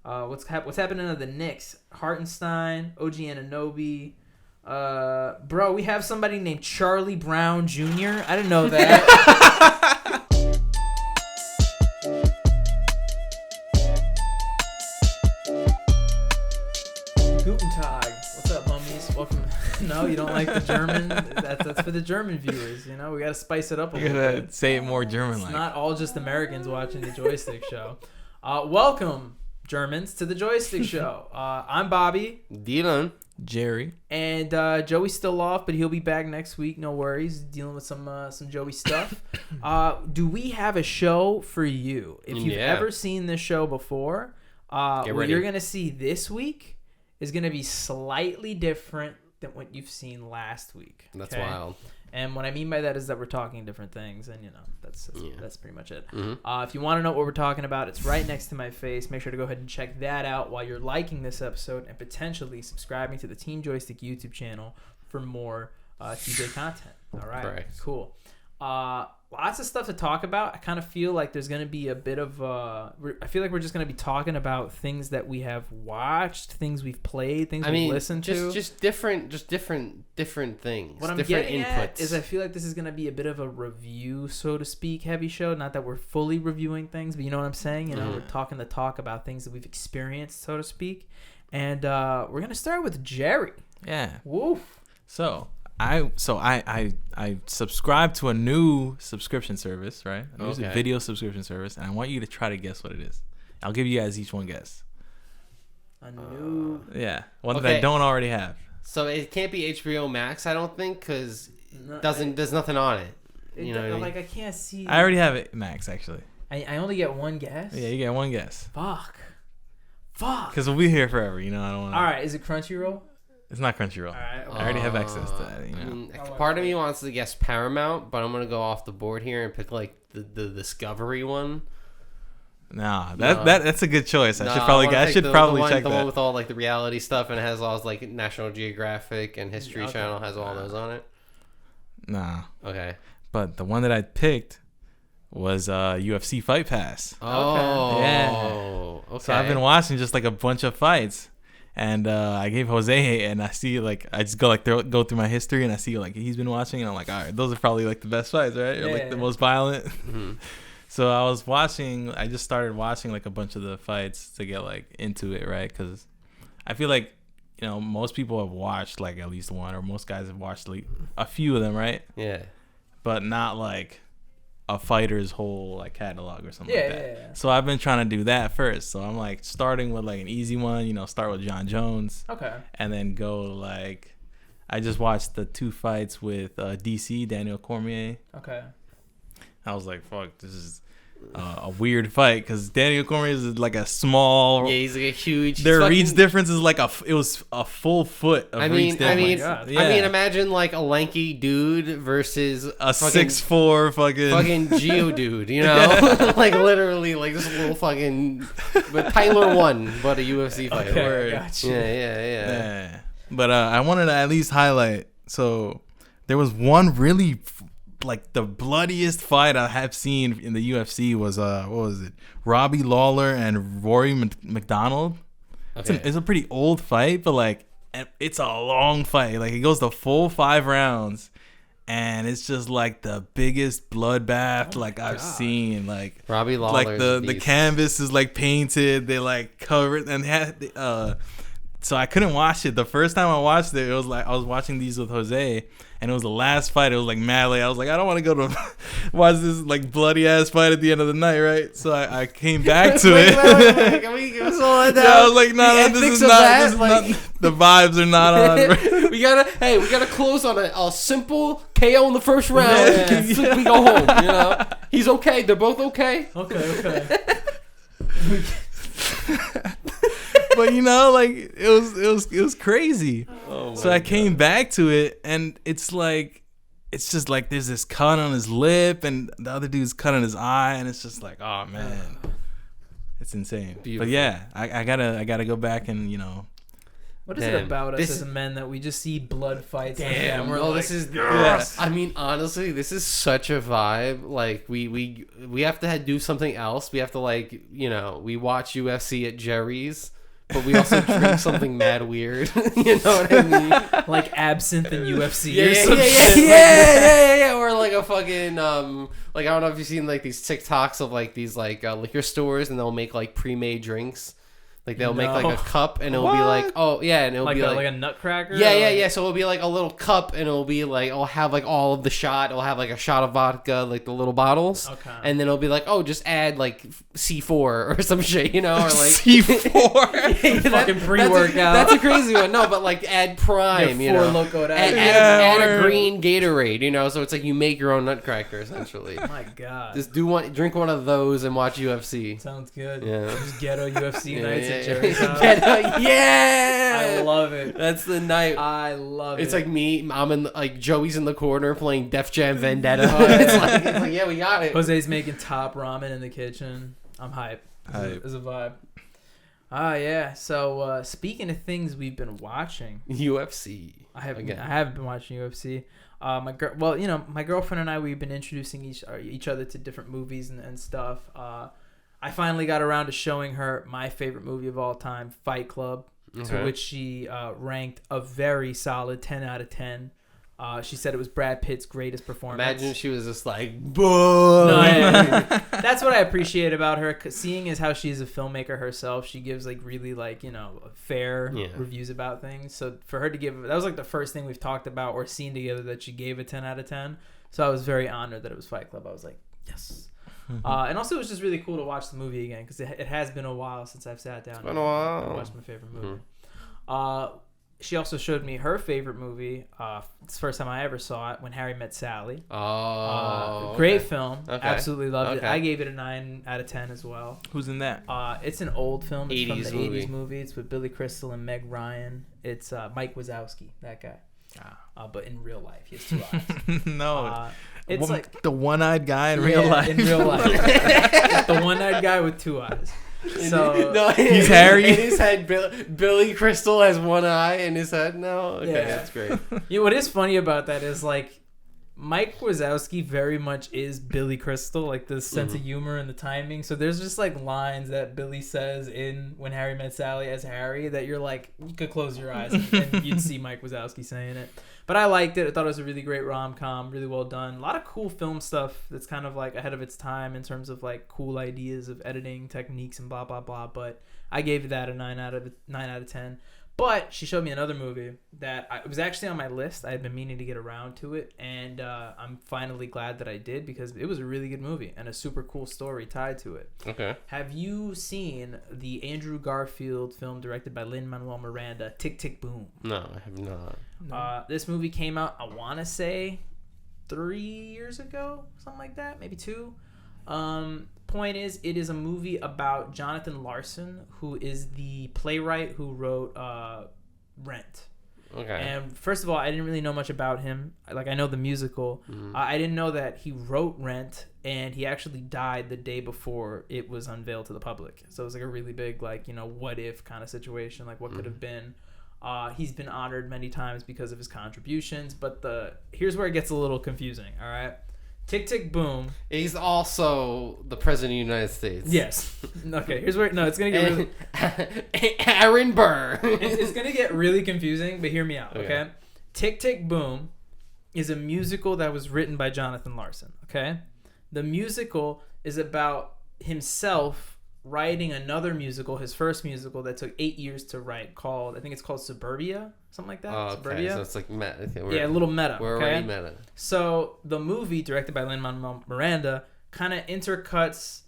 What's happening to the Knicks? Hartenstein, OG Anunoby. Bro, we have somebody named Charlie Brown Jr. I didn't know that. Guten Tag. What's up, mummies? Welcome. No, you don't like the German? That's for the German viewers. You know, we got to spice it up a little bit. Say it more German-like. It's not all just Americans watching the Joystick Show. Welcome, Germans, to the Joystick Show. I'm Bobby. Dylan. Jerry. And Joey's still off, but he'll be back next week. No worries. Dealing with some Joey stuff. Do we have a show for you? If you've ever seen this show before, what you're going to see this week is going to be slightly different than what you've seen last week. That's wild. And what I mean by that is that we're talking different things, and that's pretty much it. Mm-hmm. If you want to know what we're talking about, it's right next to my face. Make sure to go ahead and check that out while you're liking this episode and potentially subscribing to the Team Joystick YouTube channel for more TJ content. All right, Correct. Cool. Lots of stuff to talk about. I kind of feel like there's going to be a bit of I feel like we're just going to be talking about things that we have watched, things we've played, things we've listened to. Just different things. What I'm getting at is I feel like this is going to be a bit of a review, so to speak, heavy show. Not that we're fully reviewing things, but you know what I'm saying? We're talking the talk about things that we've experienced, so to speak. And we're going to start with Jerry. Yeah. Woof. So I subscribe to a new subscription service, right? A new video subscription service, and I want you to try to guess what it is. I'll give you guys each one guess. A new... one that I don't already have. So it can't be HBO Max, I don't think, because there's nothing on it. You know what I mean? Like, I can't see... I already have it Max, actually. I only get one guess? Yeah, you get one guess. Fuck. Because we'll be here forever, I don't want to... All right, is it Crunchyroll? It's not Crunchyroll. All right, I already have access to that. Part of me wants to guess Paramount, but I'm gonna go off the board here and pick like the Discovery one. That's a good choice. I should probably check the that. one with all like the reality stuff and it has all like National Geographic and History Channel has all those on it. Nah. Okay. But the one that I picked was UFC Fight Pass. Oh. Yeah. Okay. So I've been watching just like a bunch of fights. And I gave Jose, and I see I just go through my history, and I see he's been watching, and I'm like, all right, those are probably the best fights, right? Or the most violent. Mm-hmm. So I just started watching a bunch of the fights to get into it, right? Because I feel like most people have watched at least one, or most guys have watched a few of them, right? Yeah. But not a fighter's whole catalog or something like that. Yeah. So I've been trying to do that first. So I'm starting with an easy one, start with John Jones. Okay. And then go I just watched the 2 fights with DC, Daniel Cormier. Okay. I was like, fuck, this is a weird fight because Daniel Cormier is a small. Yeah, he's a huge. Their reach difference is it was a full foot of reach difference. I mean, imagine a lanky dude versus a 6'4" fucking Geo dude, literally this little fucking. But Tyler won, but a UFC fight. Okay, gotcha. Yeah. But I wanted to at least highlight. So there was one really. The bloodiest fight I have seen in the UFC was what was it? Robbie Lawler and Rory McDonald. Okay. It's a pretty old fight, but it's a long fight. It goes the full 5 rounds, and it's just the biggest bloodbath I've seen. Robbie Lawler. The canvas is painted. They cover it and had. So I couldn't watch it. The first time I watched it, it was I was watching these with Jose, and it was the last fight. It was mad late. I was I don't want to go to watch this bloody ass fight at the end of the night, right? So I came back to it. Can we slow it down? Yeah, I was no, this is not. The vibes are not on. we gotta close on a simple KO in the first round. Yeah. We go home. He's okay. They're both okay. Okay. But it was crazy. So I came back to it, and it's just there's this cut on his lip, and the other dude's cut on his eye, and it's just oh man, it's insane. Beautiful. But yeah, I gotta go back and What is it about us as men that we just see blood fights? Damn, and we're like, this is I mean, honestly, this is such a vibe. Like, we have to do something else. We have to, like, we watch UFC at Jerry's, but we also drink something mad weird. You know what I mean? Like absinthe and UFC. Yeah. Or like a fucking like, I don't know if you've seen like these TikToks of like these like liquor stores, and they'll make like pre-made drinks. Like they'll make like a cup, and it'll be like, oh yeah, and it'll be like a nutcracker. Yeah. So it'll be like a little cup, and it'll be like, it'll have like all of the shot. It'll have like a shot of vodka, like the little bottles. Okay. And then it'll be like, oh, just add like C4 or some shit, or like C4. Fucking pre-workout. That's a crazy one. No, but like add Prime, add a green Gatorade, so it's like you make your own nutcracker essentially. My God. Just drink one of those and watch UFC. Sounds good. Yeah. Just ghetto UFC nights at Jerry's house. Yeah, I love it. That's the night. I love it. It's like me. I'm in like Joey's in the corner playing Def Jam Vendetta. Oh, yeah. It's like yeah, we got it. Jose's making top ramen in the kitchen. I'm hype. It's a vibe. Yeah. So speaking of things we've been watching, UFC. I have been watching UFC. My girlfriend and I, we've been introducing each other to different movies and stuff. I finally got around to showing her my favorite movie of all time, Fight Club, to which she ranked a very solid 10 out of 10. She said it was Brad Pitt's greatest performance. Imagine she was just like, boom. That's what I appreciate about her. 'Cause seeing as how she's a filmmaker herself, she gives like really like, fair reviews about things. So for her to that was like the first thing we've talked about or seen together that she gave a 10 out of 10. So I was very honored that it was Fight Club. I was like, yes. And also it was just really cool to watch the movie again because it has been a while since I've sat down and watched my favorite movie. She also showed me her favorite movie. It's the first time I ever saw it, When Harry Met Sally. Great film. Absolutely loved it. I gave it a 9 out of 10 as well. Who's in that? It's an old film. It's 80s from the movie. 80s movie. It's with Billy Crystal and Meg Ryan. It's Mike Wazowski, that guy. But in real life, he has 2 eyes. No. It's like the one-eyed guy in real life. In real life. The one-eyed guy with 2 eyes. So no, he's Harry. In his head, Billy Crystal has 1 eye in his head. No, okay, that's great. What is funny about that is like Mike Wazowski very much is Billy Crystal, like the sense of humor and the timing. So there's just like lines that Billy says in When Harry Met Sally as Harry that you're like, you could close your eyes and you'd see Mike Wazowski saying it. But I liked it. I thought it was a really great rom-com, really well done. A lot of cool film stuff that's kind of like ahead of its time in terms of like cool ideas of editing techniques and blah, blah, blah. But I gave that a 9 out of 10. But she showed me another movie that it was actually on my list. I had been meaning to get around to it, and I'm finally glad that I did because it was a really good movie and a super cool story tied to it. Okay. Have you seen the Andrew Garfield film directed by Lin-Manuel Miranda, Tick, Tick, Boom? No, I have not. This movie came out, I want to say, 3 years ago, something like that, maybe 2. Point is, it is a movie about Jonathan Larson, who is the playwright who wrote Rent. Okay. And first of all, I didn't really know much about him. Like, I know the musical. I didn't know that he wrote Rent, and he actually died the day before it was unveiled to the public. So it was like a really big, like, what if kind of situation, like what could have been. He's been honored many times because of his contributions, but here's where it gets a little confusing, all right? Tick, Tick, Boom. He's also the president of the United States. Yes. Okay, here's where... No, it's going to get really... Aaron Burr. It's going to get really confusing, but hear me out, okay? Tick, Tick, Boom is a musical that was written by Jonathan Larson, okay? The musical is about himself writing another musical, his first musical that took 8 years to write, I think it's called Suburbia, something like that. Oh, okay. Suburbia. So it's like meta. Okay, a little meta. We're already meta. So the movie, directed by Lin-Manuel Miranda, kind of intercuts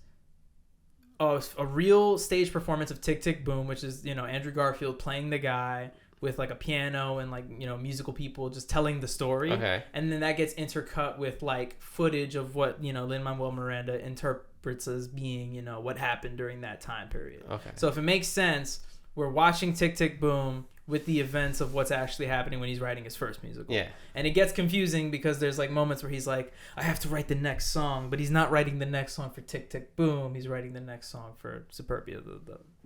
a real stage performance of Tick, Tick, Boom, which is, Andrew Garfield playing the guy with like a piano and like, musical people just telling the story. Okay. And then that gets intercut with like footage of what, Lin-Manuel Miranda interprets as being, what happened during that time period. Okay. So if it makes sense, we're watching Tick, Tick, Boom with the events of what's actually happening when he's writing his first musical. Yeah. And it gets confusing because there's like moments where he's like, I have to write the next song, but he's not writing the next song for Tick, Tick, Boom. He's writing the next song for Suburbia,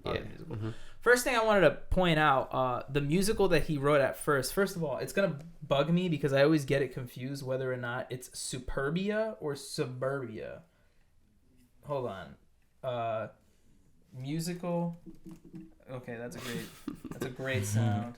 Broadway musical. Mm-hmm. First thing I wanted to point out, the musical that he wrote at first. First of all, it's gonna bug me because I always get it confused whether or not it's Superbia or Suburbia. Hold on, musical. Okay, that's a great sound.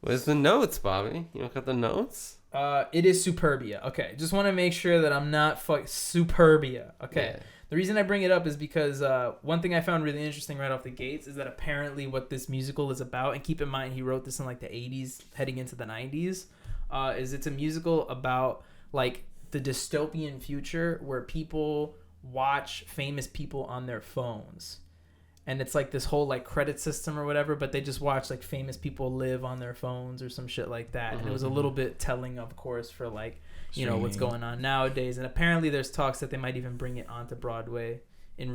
Where's the notes, Bobby? You don't got the notes? It is Superbia. Okay, just want to make sure that I'm not Superbia. Okay. Yeah. The reason I bring it up is because one thing I found really interesting right off the gates is that apparently what this musical is about, and keep in mind he wrote this in like the 80s heading into the 90s, is it's a musical about like the dystopian future where people watch famous people on their phones. And it's like this whole like credit system or whatever, but they just watch like famous people live on their phones or some shit like that. And it was a little bit telling, of course, for like, you know, what's going on nowadays. And apparently there's talks that they might even bring it onto Broadway in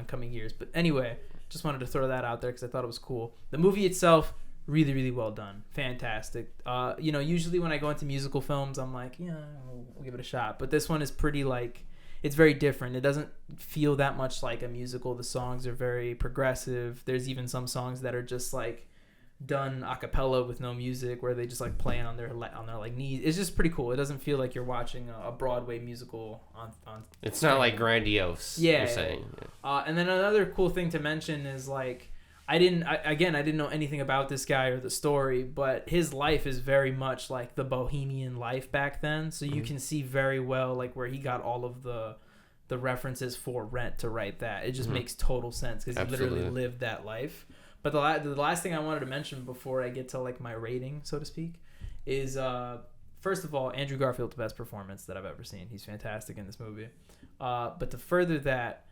coming years. But anyway, just wanted to throw that out there because I thought it was cool. The movie itself, really, really well done. Fantastic. Usually when I go into musical films, I'm like, yeah, we'll give it a shot. But this one is pretty like, it's very different. It doesn't feel that much like a musical. The songs are very progressive. There's even some songs that are just like done a cappella with no music, where they just like playing on their like knees. It's just pretty cool. It doesn't feel like you're watching a Broadway musical on. It's not like grandiose. Yeah. You're saying. And then another cool thing to mention is like, I didn't know anything about this guy or the story, but his life is very much like the bohemian life back then. So you can see very well like where he got all of the references for Rent to write that. It just makes total sense because he literally lived that life. But the last thing I wanted to mention before I get to like my rating, so to speak, is first of all, Andrew Garfield's best performance that I've ever seen. He's fantastic in this movie. But to further that,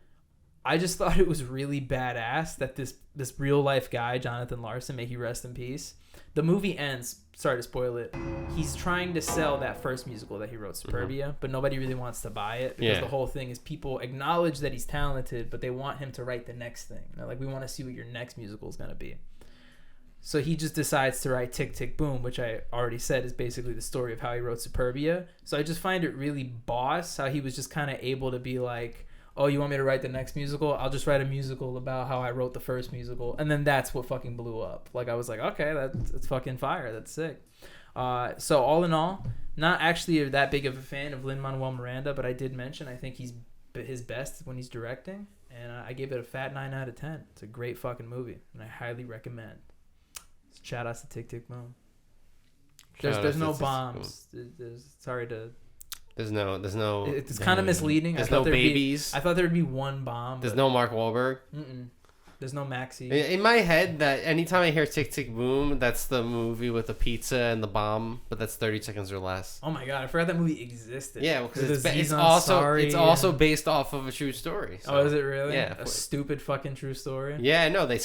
I just thought it was really badass that this real life guy, Jonathan Larson, may he rest in peace. The movie ends, sorry to spoil it, he's trying to sell that first musical that he wrote, Superbia, but nobody really wants to buy it because the whole thing is people acknowledge that he's talented, but they want him to write the next thing. They're like, we want to see what your next musical is going to be. So he just decides to write Tick, Tick, Boom, which I already said is basically the story of how he wrote Superbia. So I just find it really boss how he was just kind of able to be like, oh, you want me to write the next musical? I'll just write a musical about how I wrote the first musical. And then that's what fucking blew up. Like, I was like, okay, that's fucking fire. That's sick. So all in all, not actually that big of a fan of Lin-Manuel Miranda, but I did mention I think he's his best when he's directing. And I gave it a fat 9 out of 10. It's a great fucking movie, and I highly recommend. Shout outs to Tick, Tick, Boom. There's no bombs. Sorry to... There's no. It's kind of misleading. There's no babies. I thought there'd be one bomb. There's no Mark Wahlberg. There's no Maxie. In my head, that anytime I hear Tick Tick Boom, that's the movie with the pizza and the bomb, but that's 30 seconds or less. Oh my god, I forgot that movie existed. Yeah, because it's also based off of a true story. So. Oh, is it really? Yeah, a stupid fucking true story. Yeah, no, they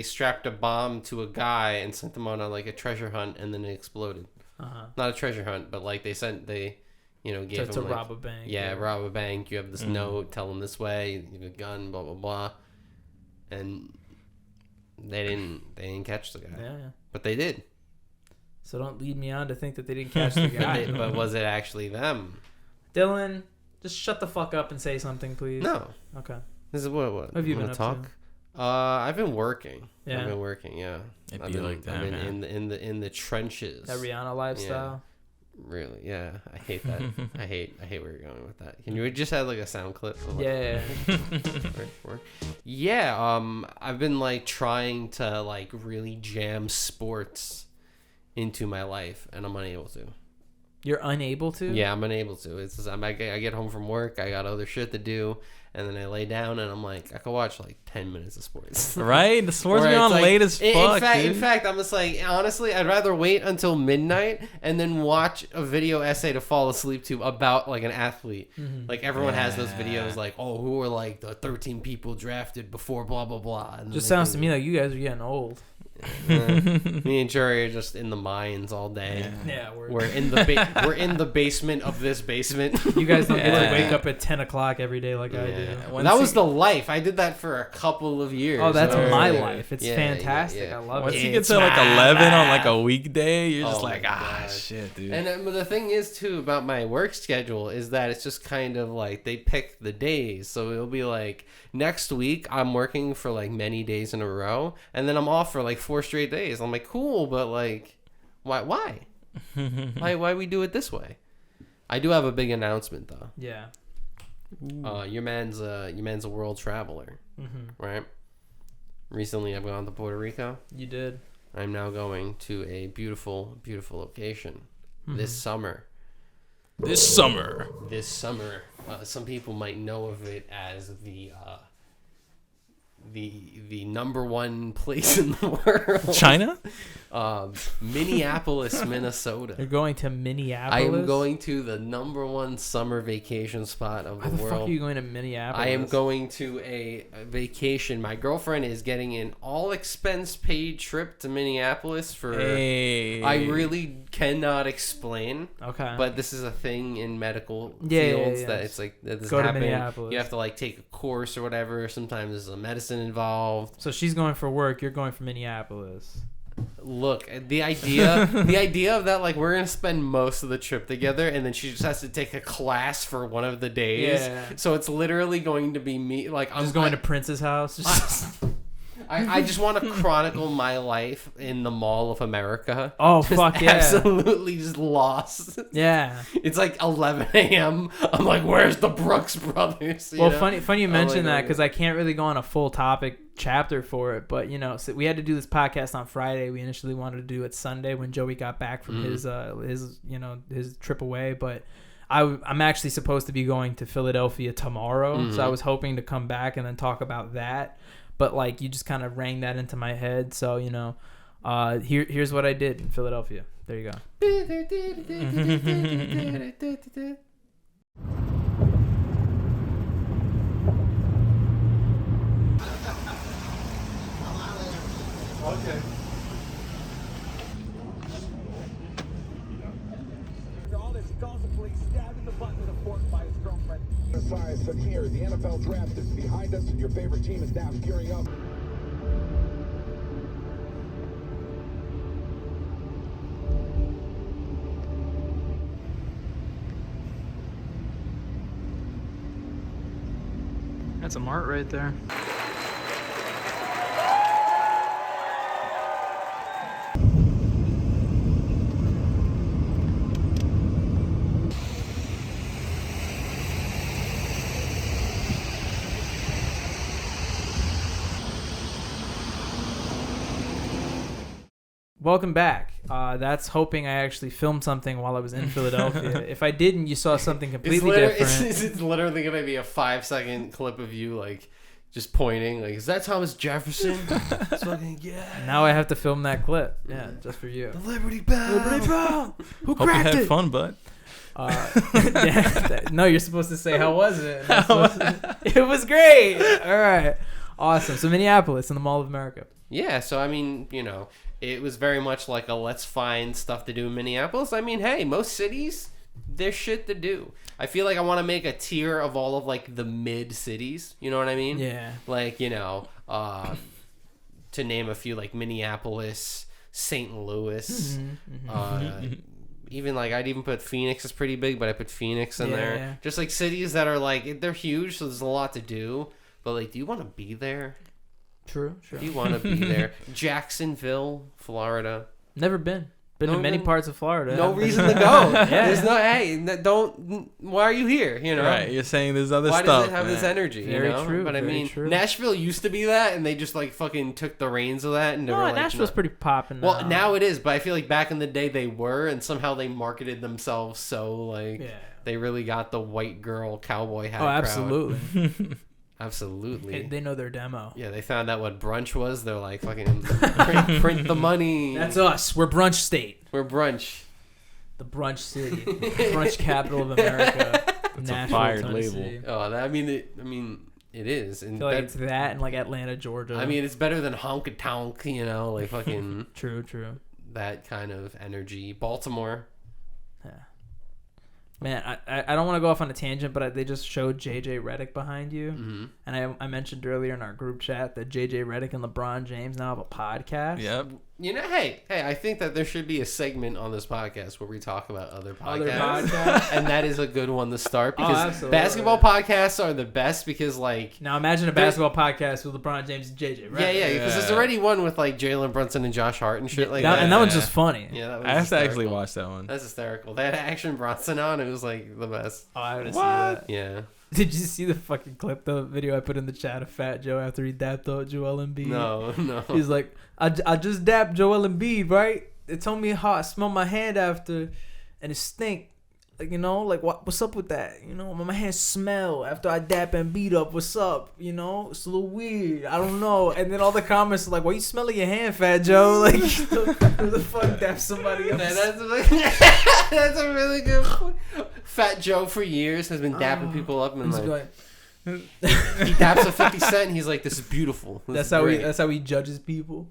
strapped a bomb to a guy and sent him on a treasure hunt, and then it exploded. Not a treasure hunt, but like gave him to rob a bank. Yeah, rob a bank. You have this note, tell him this way. You have a gun, blah blah blah, and they didn't catch the guy. Yeah. But they did. So don't lead me on to think that they didn't catch the guy. But was it actually them? Dylan, just shut the fuck up and say something, please. No. Okay. This is what have you been up talk? To? I've been working. Yeah. I've been working. Yeah. It'd be like that. I've been in the trenches. That Rihanna lifestyle. Yeah. Really? Yeah. I hate that. I hate where you're going with that. Can you just add a sound clip? Yeah. Yeah. I've been trying to really jam sports into my life, and I'm unable to. You're unable to? Yeah, I'm unable to. It's just, I get home from work, I got other shit to do, and then I lay down and I'm like, I could watch 10 minutes of sports. Right? The sports are on late as fuck. In fact, I'm just honestly, I'd rather wait until midnight and then watch a video essay to fall asleep to about an athlete. Mm-hmm. Everyone has those videos who are the 13 people drafted before blah blah blah. And just sounds to me like you guys are getting old. Me and Jerry are just in the mines all day. Yeah, we're in the basement of this basement. You guys don't get to wake up at 10 o'clock every day like I do. That was the life. I did that for a couple of years. Oh, that's my life. It's fantastic. I love it. Once you get to like 11 on like a weekday, you're just like, shit, dude. And the thing is too about my work schedule is that it's just kind of like they pick the days. So it'll be like next week I'm working for like many days in a row, and then I'm off for like 4 straight days. I'm like, cool, but like, why why we do it this way? I do have a big announcement though. Yeah. Your man's a world traveler, right? Recently, I've gone to Puerto Rico. You did. I'm now going to a beautiful, beautiful location this summer. This summer. Some people might know of it as the number one place in the world. China? Minneapolis, Minnesota. You're going to Minneapolis? I am going to the number one summer vacation spot of the world. Why the fuck are you going to Minneapolis? I am going to a vacation. My girlfriend is getting an all expense paid trip to Minneapolis for I really cannot explain. Okay. But this is a thing in medical fields that it's like that this Go to happening. Minneapolis. You have to like take a course or whatever. Sometimes there's a medicine involved. So she's going for work, you're going for Minneapolis. Look, the idea of that, like, we're gonna spend most of the trip together, and then she just has to take a class for one of the days. Yeah. So it's literally going to be me, like, I'm just going to Prince's house. I just want to chronicle my life in the Mall of America. Oh, just fuck yeah. Absolutely just lost. Yeah. It's like 11 a.m. I'm like, where's the Brooks Brothers? You know? Funny you mention that because I can't really go on a full topic chapter for it. But, you know, so we had to do this podcast on Friday. We initially wanted to do it Sunday when Joey got back from his trip away. But I'm actually supposed to be going to Philadelphia tomorrow. So I was hoping to come back and then talk about that. But, like, you just kind of rang that into my head. So, you know, here's what I did in Philadelphia. There you go. Okay. All this, he calls the police, stabbing the button with a fork by his girlfriend. From here, the NFL draft is behind us, and your favorite team is now gearing up. That's a mart right there. Welcome back. That's hoping I actually filmed something while I was in Philadelphia. If I didn't, you saw something completely different. It's literally going to be a 5-second clip of you, like, just pointing. Like, is that Thomas Jefferson? It's fucking, yeah. Now I have to film that clip. Yeah, just for you. The Liberty Bell. Liberty Bell. Who Hope cracked you had it? fun, bud. No, you're supposed to say, how was it? It was great. All right. Awesome. So Minneapolis in the Mall of America. Yeah, so I mean, you know, it was very much like a let's find stuff to do in Minneapolis. I mean, hey, most cities, there's shit to do. I feel like I want to make a tier of all of, like, the mid cities. You know what I mean? Yeah. Like, you know, to name a few, like Minneapolis, St. Louis. Even, like, I'd even put Phoenix is pretty big, but I put Phoenix in there. Yeah. Just, like, cities that are, like, they're huge, so there's a lot to do. But, like, do you want to be there? True. Do you want to be there? Jacksonville, Florida. Never been. Been to many parts of Florida. No reason to go. There's no, hey, don't, why are you here? You know? Right, you're saying there's other why stuff. Why does it have this energy? Very you know? true. But I mean, true. Nashville used to be that, and they just, like, fucking took the reins of that. And they were like, Nashville's pretty popping now. Well, now it is, but I feel like back in the day they were, and somehow they marketed themselves so, like, they really got the white girl cowboy hat crowd. Absolutely. Absolutely. They know their demo. Yeah, they found out what brunch was. They're like, fucking print the money. That's us. We're brunch state. We're brunch. The brunch city. Brunch capital of America. It's a fired label. Oh, I mean, It is. I feel like it's that and like Atlanta, Georgia. I mean, it's better than honk tonk, you know, like fucking true. that kind of energy. Baltimore. Yeah. Man, I don't want to go off on a tangent, but they just showed JJ Redick behind you. Mm-hmm. And I mentioned earlier in our group chat that JJ Redick and LeBron James now have a podcast. Yep. You know, hey, I think that there should be a segment on this podcast where we talk about other podcasts. And that is a good one to start because basketball podcasts are the best because, like... Now imagine a basketball podcast with LeBron James and JJ Redick. Yeah, because there's already one with, like, Jalen Brunson and Josh Hart and shit like that. And that one's just funny. Yeah, that was I have to hysterical. actually watch that one. That's hysterical. They had Action Bronson on. It was, like, the best. Oh, I would have seen that. Yeah. Did you see the fucking clip, the video I put in the chat of Fat Joe after he dapped out Joel Embiid? No. He's like, I just dapped Joel Embiid, right? They told me how I smell my hand after, and it stink. Like, you know, like, what's up with that? You know, my hands smell after I dap Embiid up. What's up? You know, it's a little weird. I don't know. And then all the comments are like, why you smelling your hand, Fat Joe? Like, who the fuck dap somebody else? That's a really good point. Fat Joe for years has been dapping people up and like he daps a 50 Cent and he's like, this is beautiful. That's how he judges people.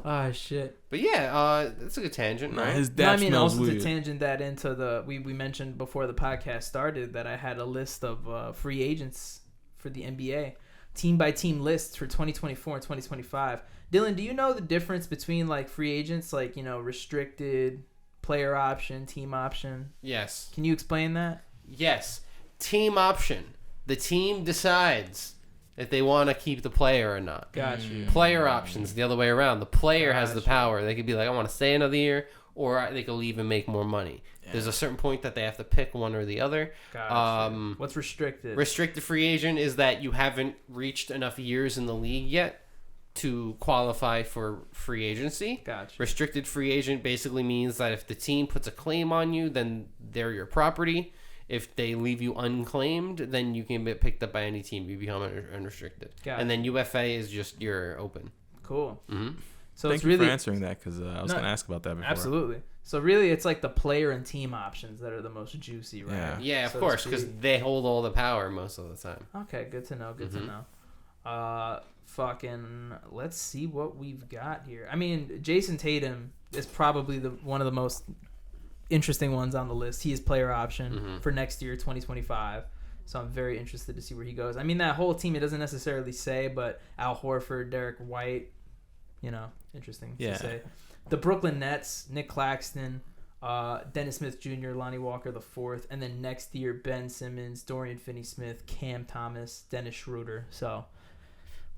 Ah, shit. But yeah, that's a good tangent, right? His dap smells weird. To tangent that into the we mentioned before the podcast started that I had a list of free agents for the NBA, team by team lists for 2024 and 2025. Dylan, do you know the difference between like free agents, like, you know, restricted, player option, team option? Yes. Can you explain that? Yes. Team option. The team decides if they want to keep the player or not. Got you. Player options, the other way around. The player has the power. They could be like, I want to stay another year, or they could leave and make more money. Yeah. There's a certain point that they have to pick one or the other. Gotcha. What's restricted? Restricted free agent is that you haven't reached enough years in the league yet to qualify for free agency. Gotcha. Restricted free agent basically means that if the team puts a claim on you, then they're your property. If they leave you unclaimed, then you can be picked up by any team. You become unrestricted. Gotcha. And then UFA is just your open. Cool. Mm-hmm. So Thank it's you really for answering that because I was going to ask about that before. Absolutely. So really, it's like the player and team options that are the most juicy, right? Yeah, of course, because they hold all the power most of the time. Okay, good to know. Good to know. Fucking, let's see what we've got here. I mean, Jason Tatum is probably one of the most interesting ones on the list. He is player option for next year, 2025. So I'm very interested to see where he goes. I mean, that whole team, it doesn't necessarily say, but Al Horford, Derek White, you know, interesting to say. The Brooklyn Nets, Nick Claxton, Dennis Smith Jr., Lonnie Walker IV, and then next year, Ben Simmons, Dorian Finney-Smith, Cam Thomas, Dennis Schroeder. So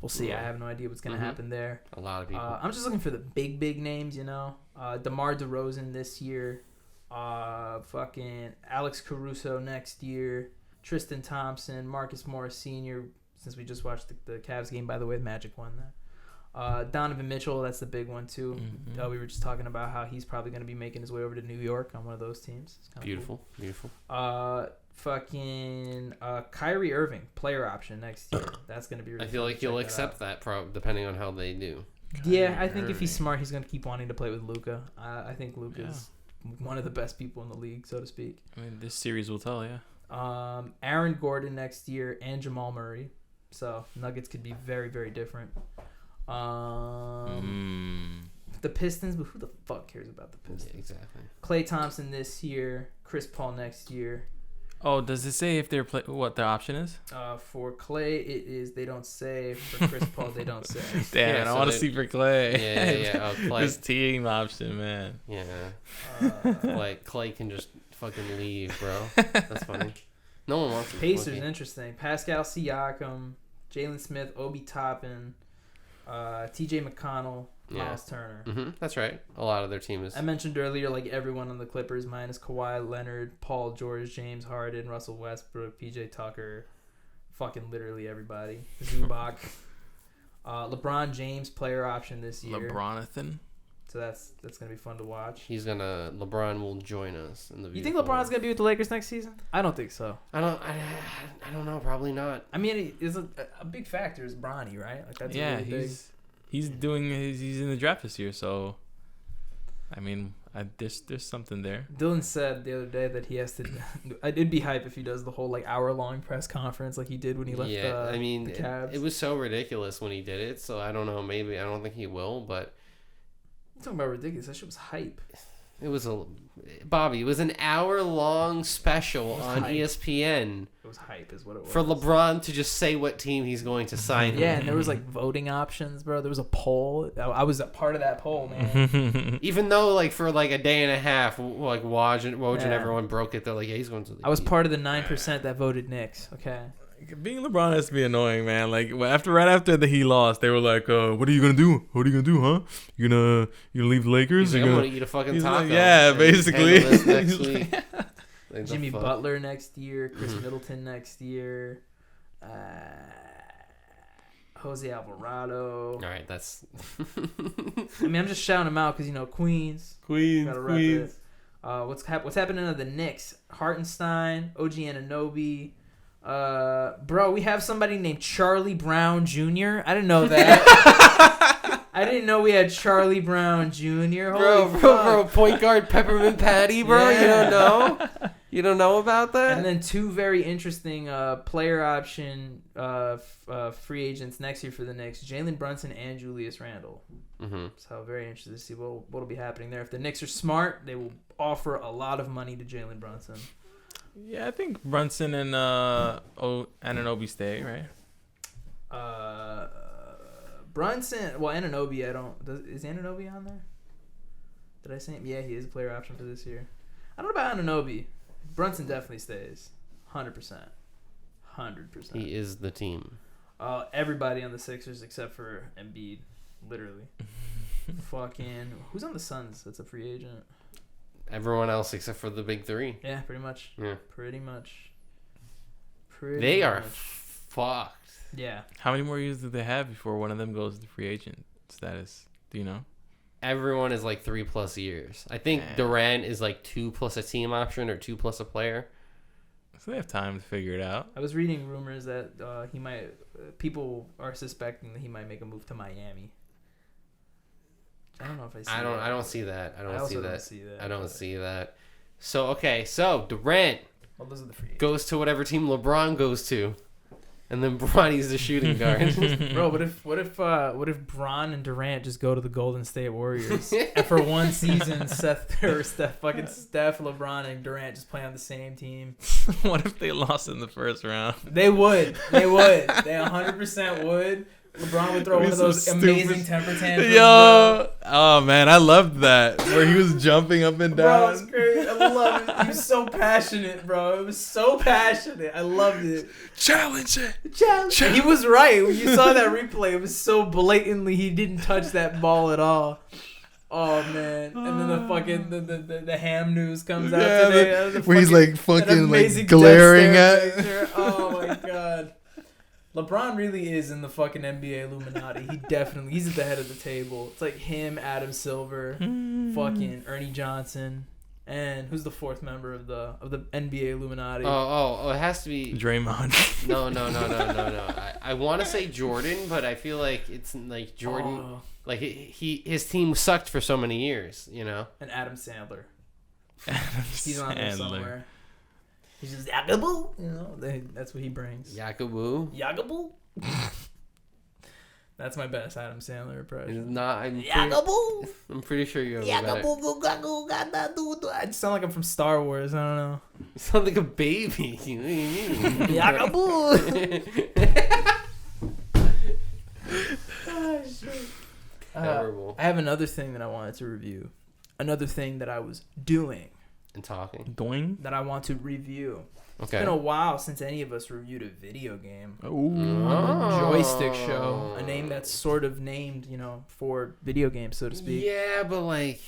we'll see. I have no idea what's going to happen there. A lot of people. I'm just looking for the big names, you know. DeMar DeRozan this year. Fucking Alex Caruso next year. Tristan Thompson, Marcus Morris Sr., since we just watched the Cavs game, by the way, Magic won that. Donovan Mitchell, that's the big one, too. We were just talking about how he's probably going to be making his way over to New York on one of those teams. It's beautiful. Fucking Kyrie Irving, player option next year. That's going to be really I feel like you'll accept that depending on how they do. Yeah, I think if he's smart, he's going to keep wanting to play with Luka. I think Luka's one of the best people in the league, so to speak. I mean, this series will tell, yeah. Aaron Gordon next year and Jamal Murray. So Nuggets could be very, very different. The Pistons, but who the fuck cares about the Pistons? Yeah, exactly. Klay Thompson this year, Chris Paul next year. Oh, does it say if they're what their option is? For Klay, it is they don't say. For Chris Paul, they don't say. Damn, I want to see for Klay. Yeah. Klay. This team option, man. Yeah. Like Klay can just fucking leave, bro. That's funny. No one wants to. Pacers, interesting. Pascal Siakam, Jalen Smith, Obi Toppin, T.J. McConnell, Miles Turner. That's right. A lot of their team is. I mentioned earlier, like everyone on the Clippers minus Kawhi Leonard, Paul George, James Harden, Russell Westbrook, P.J. Tucker, fucking literally everybody. Zubac. LeBron James player option this year. LeBronathan. So that's gonna be fun to watch. LeBron will join us in the. You think LeBron's gonna be with the Lakers next season? I don't think so. I don't know. Probably not. I mean, it's a big factor is Bronny, right? Like that's really big. He's in the draft this year, so I mean, There's something there. Dylan said the other day that he has to. It'd be hype if he does the whole like hour-long press conference like he did when he left. Yeah, I mean, the Cavs. it was so ridiculous when he did it. So I don't know. Maybe I don't think he will, but You're talking about ridiculous. That shit was hype. it was Bobby. It was an hour-long special on hype. ESPN. It was hype, is what it was. For LeBron to just say what team he's going to sign. Yeah, and there was like voting options, bro. There was a poll. I was a part of that poll, man. Even though like for like a day and a half, like Woj and Yeah. everyone broke it. They're like, yeah, he's going to the I was part of the 9% that voted Knicks. Okay. Being LeBron has to be annoying, man. Like right after he lost, they were like, "What are you gonna do? What are you gonna do, huh? You gonna leave the Lakers? He's like, I'm gonna eat a fucking He's taco. like, yeah, and basically. handle this next week. Like, the Jimmy fuck? Butler next year. Chris Middleton next year. Jose Alvarado. All right, that's I mean, I'm just shouting them out because Queens. Queens, Gotta rep it. What's happening to the Knicks? Hartenstein, OG Anunoby. Bro, we have somebody named Charlie Brown Jr. I didn't know that. I didn't know we had Charlie Brown Jr. Holy bro, point guard Peppermint Patty, bro. Yeah. You don't know? You don't know about that? And then two very interesting player option free agents next year for the Knicks: Jalen Brunson and Julius Randle. Mm-hmm. So very interested to see what'll be happening there. If the Knicks are smart, they will offer a lot of money to Jalen Brunson. Yeah, I think Brunson and Anunoby stay, right? Brunson, well, Anunoby, is Anunoby on there? Did I say him? Yeah, he is a player option for this year. I don't know about Anunoby. Brunson definitely stays. 100%. 100%. He is the team. Everybody on the Sixers except for Embiid. Literally. Fucking. Who's on the Suns that's a free agent? Everyone else except for the big three. Yeah, pretty much. Yeah. Pretty much. They are fucked. Yeah. How many more years do they have before one of them goes to free agent status? Do you know? Everyone is like 3+ years. I think Durant is like 2+ a team option or 2+ a player. So they have time to figure it out. I was reading rumors that he might. People are suspecting that he might make a move to Miami. I don't know if I see. I don't see that. I don't see that. So Durant Well, those are the free agents. goes to whatever team LeBron goes to, and then Bronny's the shooting guard. Bro, what if Bron and Durant just go to the Golden State Warriors and for one season, Steph, LeBron, and Durant just play on the same team? What if they lost in the first round? They would. They 100% would. LeBron would throw one of those amazing temper tantrums. Yo, oh man, I loved that where he was jumping up and down. Bro, it's crazy. I love it. He was so passionate, bro. It was so passionate. I loved it. Challenge it. Challenge. He was right. When you saw that replay, it was so blatantly he didn't touch that ball at all. Oh man! And then the fucking the ham news comes out today. Where he's like fucking like glaring at. Oh my god! LeBron really is in the fucking NBA Illuminati. He's at the head of the table. It's like him, Adam Silver, fucking Ernie Johnson, and who's the fourth member of the NBA Illuminati? Oh, it has to be Draymond. No. I want to say Jordan, but I feel like it's like Jordan. Oh. Like his team sucked for so many years, you know. And Adam Sandler. Adam He's on there Sandler. somewhere. He's just Yakaboo. You know, that's what he brings. Yakaboo. Yakaboo. That's my best Adam Sandler impression. It's not. Yakaboo. I'm pretty sure you have a better. I just sound like I'm from Star Wars. I don't know. You sound like a baby. What do you mean? Yakaboo. Terrible. I have another thing that I wanted to review. Another thing that I was doing And talking. Doing? that I want to review. It's Okay. been a while since any of us reviewed a video game. Ooh. On the Joystick show, a name that's sort of named, for video games, so to speak. Yeah, but like,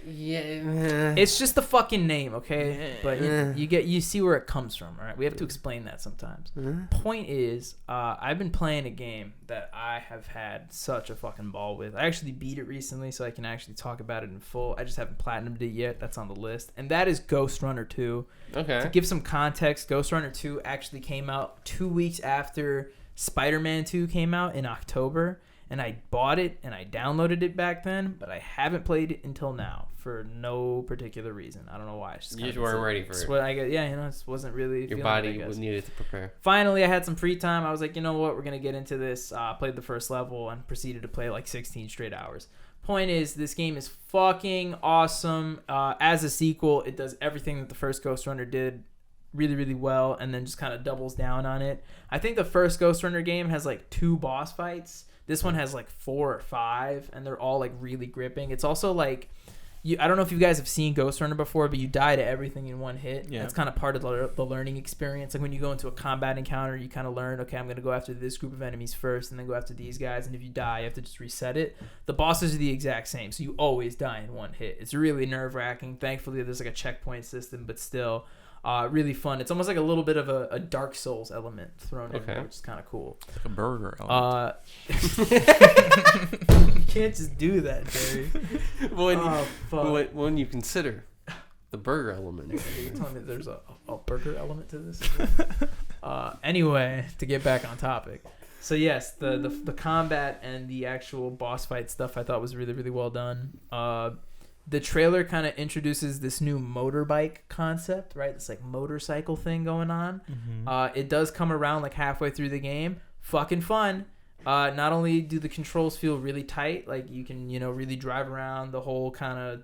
yeah. It's just the fucking name, okay? But you see where it comes from, all right? We have to explain that sometimes. Point is, I've been playing a game that I have had such a fucking ball with. I actually beat it recently, so I can actually talk about it in full. I just haven't platinumed it yet. That's on the list. And that is Ghostrunner 2. Okay. To give some context, Ghostrunner 2 actually came out 2 weeks after Spider-Man 2 came out in October. and I bought it and I downloaded it back then, but I haven't played it until now for no particular reason. I don't know why. You just weren't ready for it. What I get, yeah, it wasn't really. Your body needed to prepare. Finally, I had some free time. I was like, you know what, we're gonna get into this. Played the first level and proceeded to play like 16 straight hours. Point is, this game is fucking awesome. As a sequel, it does everything that the first Ghostrunner did really, really well, and then just kind of doubles down on it. I think the first Ghostrunner game has like 2 boss fights. This one has like 4 or 5, and they're all like really gripping. It's also like, I don't know if you guys have seen Ghostrunner before, but you die to everything in one hit. Yeah. That's kind of part of the learning experience. Like when you go into a combat encounter, you kind of learn, okay, I'm going to go after this group of enemies first and then go after these guys. And if you die, you have to just reset it. The bosses are the exact same, so you always die in one hit. It's really nerve-wracking. Thankfully, there's like a checkpoint system, but still really fun. It's almost like a little bit of a Dark Souls element thrown in there, which is kind of cool. It's like a burger element. You can't just do that, Jerry. When you consider the burger element. You're telling me there's a burger element to this? Anyway, to get back on topic. So yes, the combat and the actual boss fight stuff I thought was really, really well done. The trailer kind of introduces this new motorbike concept, right? This like motorcycle thing going on. Mm-hmm. It does come around like halfway through the game. Fucking fun. Not only do the controls feel really tight, like you can, really drive around the whole kind of,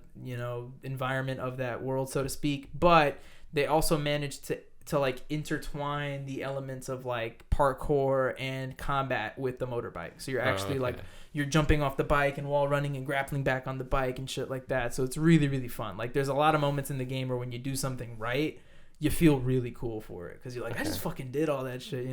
environment of that world, so to speak, but they also managed to like intertwine the elements of like parkour and combat with the motorbike. So you're actually like, you're jumping off the bike and wall running and grappling back on the bike and shit like that. So it's really, really fun. Like there's a lot of moments in the game where when you do something right, you feel really cool for it. Cause you're like, I just fucking did all that shit,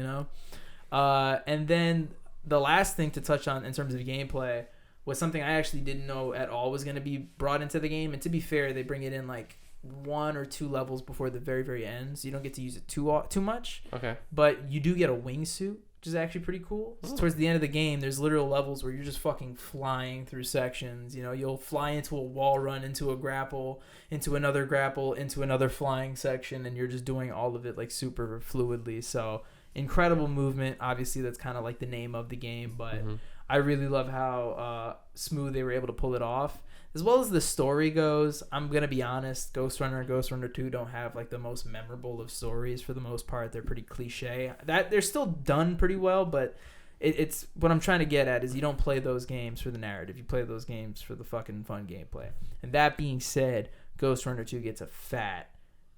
And then the last thing to touch on in terms of gameplay was something I actually didn't know at all was going to be brought into the game. And to be fair, they bring it in like 1 or 2 levels before the very, very end. So you don't get to use it too much. Okay. But you do get a wingsuit, which is actually pretty cool. So towards the end of the game, there's literal levels where you're just fucking flying through sections. You'll fly into a wall run, into a grapple, into another grapple, into another flying section, and you're just doing all of it like super fluidly. So incredible movement. Obviously, that's kind of like the name of the game, but I really love how smooth they were able to pull it off. As well as the story goes, I'm going to be honest, Ghostrunner and Ghostrunner 2 don't have like the most memorable of stories for the most part. They're pretty cliche. They're still done pretty well, but it's what I'm trying to get at is you don't play those games for the narrative. You play those games for the fucking fun gameplay. And that being said, Ghostrunner 2 gets a fat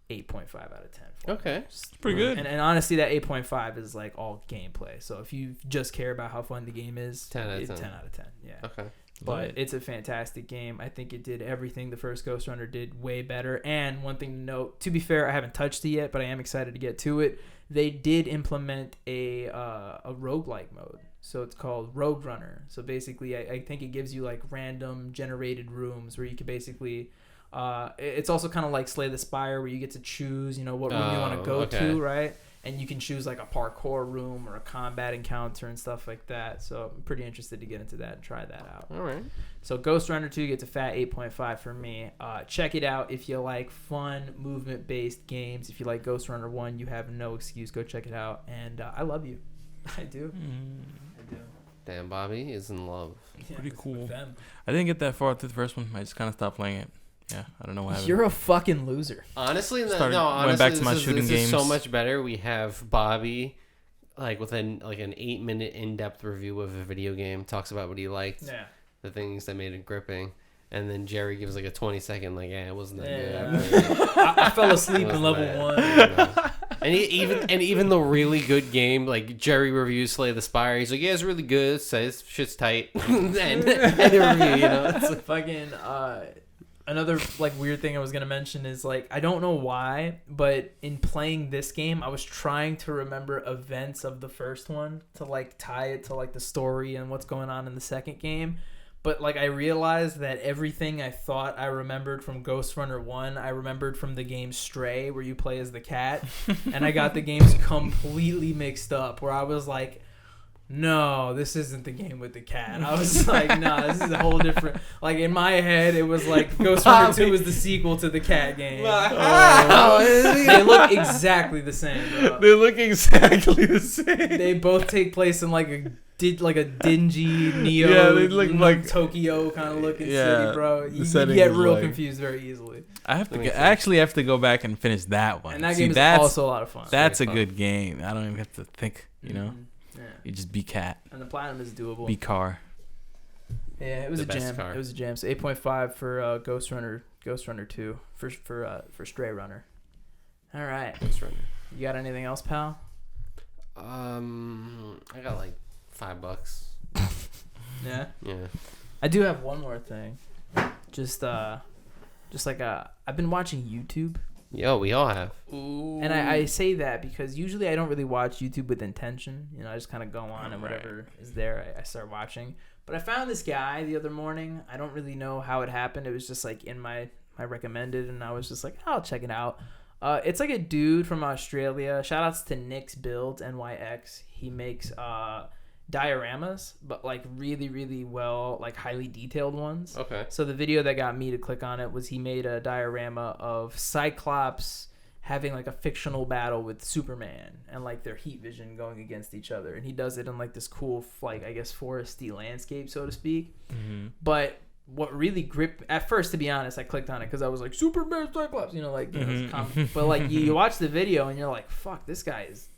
8.5 out of 10. Okay. It's pretty good. And honestly, that 8.5 is like all gameplay. So if you just care about how fun the game is, 10 out of 10. 10 out of 10, yeah. Okay. But it's a fantastic game. I think it did everything the first Ghostrunner did way better. And one thing to note, to be fair, I haven't touched it yet, but I am excited to get to it. They did implement a roguelike mode. So it's called Roadrunner. So basically, I think it gives you like random generated rooms where you can basically... it's also kind of like Slay the Spire where you get to choose, what room you want to go to, right? And you can choose like a parkour room or a combat encounter and stuff like that. So I'm pretty interested to get into that and try that out. All right. So Ghostrunner 2 gets a fat 8.5 for me. Check it out if you like fun movement-based games. If you like Ghostrunner 1, you have no excuse. Go check it out. And I love you. I do. I do. Damn, Bobby is in love. Yeah, pretty cool. I didn't get that far through the first one. I just kind of stopped playing it. Yeah, I don't know why. You're a fucking loser. Honestly, went back to my shooting games. Is so much better. We have Bobby, like within like an 8-minute in-depth review of a video game, talks about what he liked, the things that made it gripping, and then Jerry gives like a 20-second, like, it wasn't that good. I fell asleep in level 1. And even the really good game, like Jerry reviews Slay the Spire, he's like, it's really good. Says shit's tight, and the review, it's like, fucking. Another like weird thing I was gonna mention is like I don't know why, but in playing this game, I was trying to remember events of the first one to like tie it to like the story and what's going on in the second game. But like I realized that everything I thought I remembered from Ghostrunner 1, I remembered from the game Stray, where you play as the cat, and I got the games completely mixed up. Where I was like, no, this isn't the game with the cat. I was like, no, this is a whole different. Like in my head, it was like Ghostrunner 2 was the sequel to the cat game. They look exactly the same. Bro. They look exactly the same. They both take place in like a dingy neo, they look like Tokyo kind of looking city, bro. You setting get is real like- confused very easily. I actually have to go back and finish that one. And that See, game is that's, also a lot of fun. That's a fun. good game. I don't even have to think. You know, Yeah. you just be cat, And the platinum is doable. be car. Yeah, it was The a best jam. car. It was a jam. So 8.5 for Ghostrunner 2 for Stray Runner. All right. Ghostrunner. You got anything else, pal? I got like $5. Yeah. Yeah. I do have one more thing. Just like I've been watching YouTube. Yo, we all have. And I say that because usually I don't really watch YouTube with intention. You know, I just kind of go on and whatever is there, I start watching. But I found this guy the other morning. I don't really know how it happened. It was just like in my recommended, and I was just like, I'll check it out. It's like a dude from Australia. Shout outs to Nick's Builds, NYX. He makes dioramas, but like really, really well, like highly detailed ones. Okay. So the video that got me to click on it was he made a diorama of Cyclops having like a fictional battle with Superman and like their heat vision going against each other. And he does it in like this cool, like, I guess, foresty landscape, so to speak. Mm-hmm. But what really gripped, at first, to be honest, I clicked on it because I was like, Superman, Cyclops, you know, like, you know, it's comic. But like you watch the video and you're like, fuck, this guy is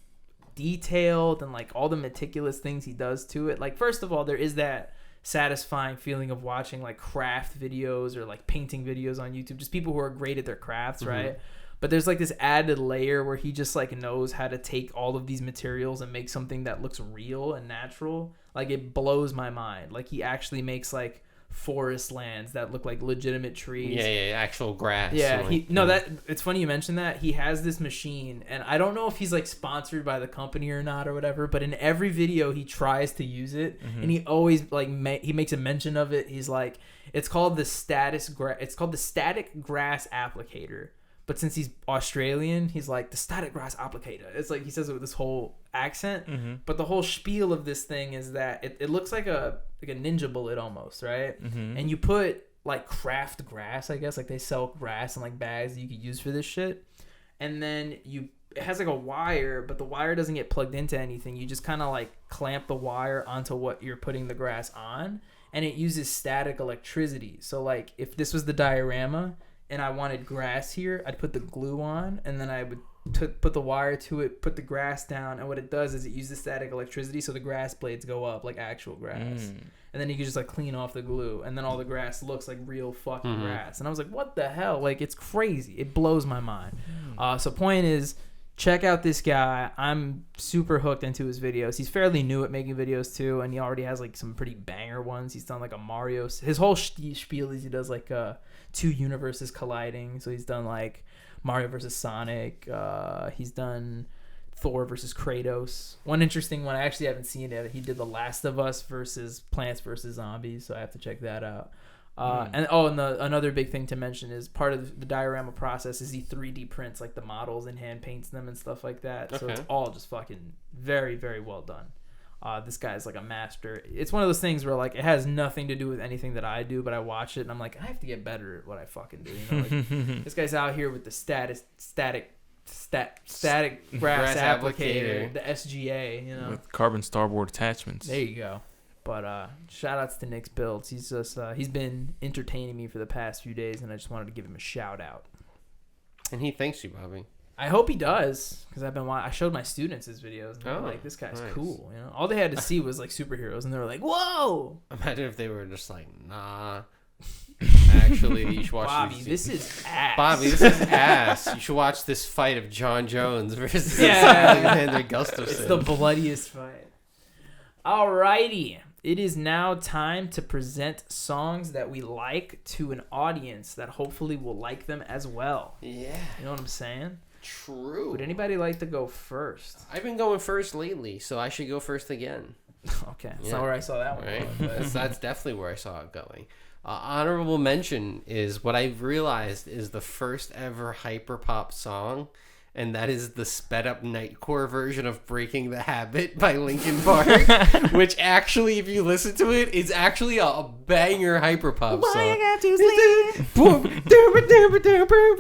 detailed, and like all the meticulous things he does to it. Like, first of all, there is that satisfying feeling of watching like craft videos or like painting videos on YouTube, just people who are great at their crafts, right? But there's like this added layer where he just like knows how to take all of these materials and make something that looks real and natural. Like, it blows my mind. Like, he actually makes like forest lands that look like legitimate trees. Yeah, actual grass. Yeah, Like, that it's funny you mentioned that. He has this machine, and I don't know if he's like sponsored by the company or not or whatever, but in every video he tries to use it, and he always like he makes a mention of it. He's like, it's called the static grass applicator. But since he's Australian, he's like, the static grass applicator. It's like he says it with this whole accent. But the whole spiel of this thing is that it looks like a ninja bullet almost, right? And you put like craft grass, I guess, like they sell grass in like bags that you could use for this shit. And then it has like a wire, but the wire doesn't get plugged into anything. You just kind of like clamp the wire onto what you're putting the grass on, and it uses static electricity. So like if this was the diorama and I wanted grass here, I'd put the glue on, and then I would put the wire to it, put the grass down, and what it does is it uses static electricity, so the grass blades go up like actual grass. And then you can just like clean off the glue, and then all the grass looks like real fucking grass. And I was like, what the hell? Like, it's crazy. It blows my mind. So point is, check out this guy. I'm super hooked into his videos. He's fairly new at making videos too, and he already has like some pretty banger ones. He's done like a Mario. His whole spiel is he does like two universes colliding. So he's done like Mario versus Sonic. He's done Thor versus Kratos. One interesting one, I actually haven't seen it. He did The Last of Us versus Plants versus Zombies, so I have to check that out. Another big thing to mention is part of the diorama process is he 3D prints like the models and hand paints them and stuff like that. So it's all just fucking very, very well done. This guy's like a master. It's one of those things where like it has nothing to do with anything that I do, but I watch it and I'm like, I have to get better at what I fucking do. You know, like, this guy's out here with the static grass applicator, the SGA, you know, with carbon starboard attachments. There you go. But shout outs to Nick's Builds. He's just he's been entertaining me for the past few days, and I just wanted to give him a shout out. And he thanks you, Bobby. I hope he does, because I showed my students his videos, and they were like, this guy's nice. cool. You know, all they had to see was like superheroes, and they were like, whoa. Imagine if they were just like, nah. Actually, you should watch Bobby, this is ass. Bobby, this is ass. You should watch this fight of John Jones versus Alexander Gustafsson. It's the bloodiest fight. Alrighty. It is now time to present songs that we like to an audience that hopefully will like them as well. Yeah. You know what I'm saying? True. Would anybody like to go first? I've been going first lately, so I should go first again. Okay. That's not where I saw that one. Right? Going, That's definitely where I saw it going. Honorable mention is what I've realized is the first ever hyperpop song, and that is the sped up nightcore version of Breaking the Habit by Linkin Park, which actually, if you listen to it, is actually a banger hyperpop song. I got to sleep.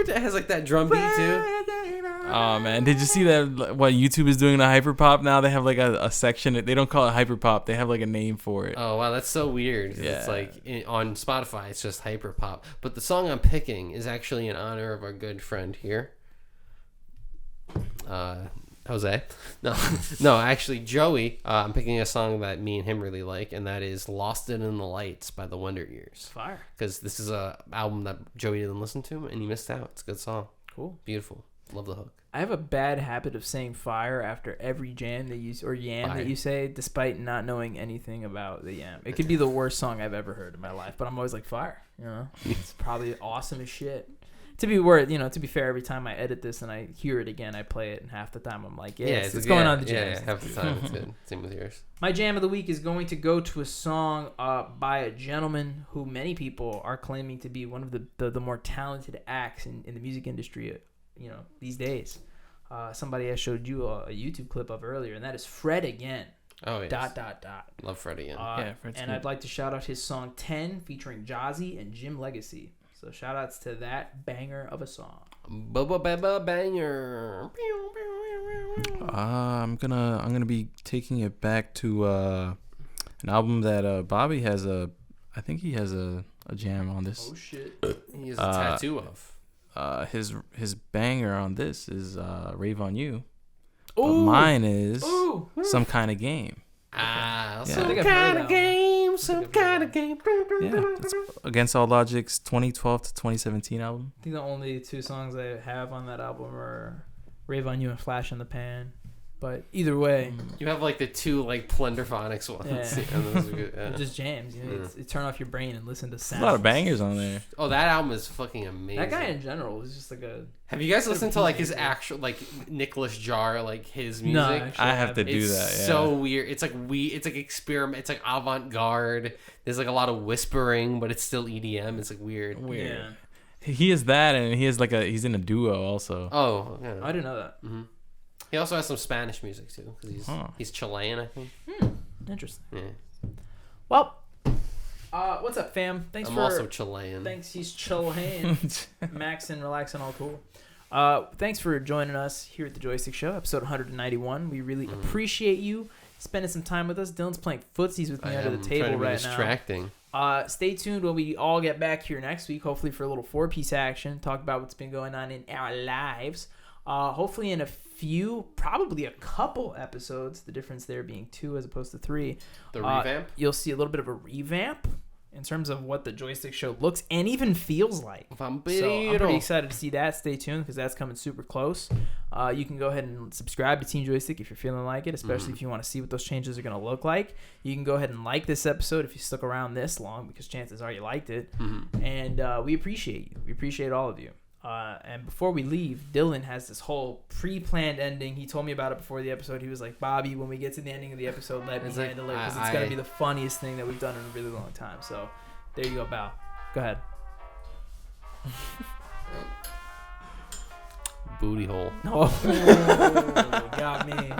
It has like that drum beat too. Oh man, did you see that? What YouTube is doing to hyperpop now? They have like a section. They don't call it hyperpop. They have like a name for it. Oh wow, that's so weird. Yeah. It's like on Spotify, it's just hyperpop. But the song I'm picking is actually in honor of our good friend here, Jose. No, actually Joey. I'm picking a song that me and him really like, and that is "Lost It in the Lights" by the Wonder Years. Fire. Because this is a album that Joey didn't listen to, and he missed out. It's a good song. Cool. Beautiful. Love the hook. I have a bad habit of saying fire after every jam that you or yam Fire. that you say, despite not knowing anything about the yam. It could be the worst song I've ever heard in my life, but I'm always like fire. You know, it's probably awesome as shit. To be fair, every time I edit this and I hear it again, I play it, and half the time I'm like, it's going on the jams. Yeah, half the time it's good. Same with yours. My jam of the week is going to go to a song by a gentleman who many people are claiming to be one of the more talented acts in the music industry, these days. Somebody I showed you a YouTube clip of earlier, and that is Fred Again. Oh, yes. ... Love Fred Again. Fred's and good. I'd like to shout out his song 10 featuring Jozzy and Legxacy. So shout outs to that banger of a song. Bubba banger. I'm gonna be taking it back to an album that Bobby has I think he has a jam on this. Oh shit. He has a tattoo of. His banger on this is Rave on You. Ooh. But mine is Ooh. Some Kind of Game. Ah, Yeah. some kind of game, some kind of game. Yeah, it's Against All Logic's 2012 to 2017 album. I think the only two songs I have on that album are Rave on You and Flash in the Pan. But either way, You have like the two like Plunderphonics ones. Yeah. And those are good. Yeah. it just jams. You turn off your brain and listen to There's sounds. a lot of bangers on there. Oh, that album is fucking amazing. That guy in general is just like a... Have you guys listened to like his amazing. actual like Nicholas Jar, like his music? No, actually, I have to do It's that. Yeah. so weird. It's like it's like experiment. It's like avant-garde. There's like a lot of whispering, but it's still EDM. It's like weird. Yeah. He is that, and he is he's in a duo also. Oh, yeah. I didn't know that. Mm-hmm. He also has some Spanish music too, because he's Chilean, I think. Interesting. Yeah. Well, what's up, fam? Thanks I'm also Chilean. Thanks, he's Chilean. Max and relaxing, all cool. Thanks for joining us here at the Joystick Show, episode 191. We really appreciate you spending some time with us. Dylan's playing footsies with me under the table right distracting. now. Stay tuned when we all get back here next week, hopefully for a little 4-piece action, talk about what's been going on in our lives. Hopefully in probably a couple episodes, the difference there being 2 as opposed to 3. The revamp? You'll see a little bit of a revamp in terms of what the Joystick Show looks and even feels like. So I'm pretty excited to see that. Stay tuned because that's coming super close. You can go ahead and subscribe to Team Joystick if you're feeling like it, especially if you want to see what those changes are going to look like. You can go ahead and like this episode if you stuck around this long, because chances are you liked it. And we appreciate you. We appreciate all of you. And before we leave, Dylan has this whole pre-planned ending. He told me about it before the episode. He was like, Bobby, when we get to the ending of the episode, let me handle it, because it's going to be the funniest thing that we've done in a really long time. So there you go, Bow. Go ahead. Booty hole. Oh, got me.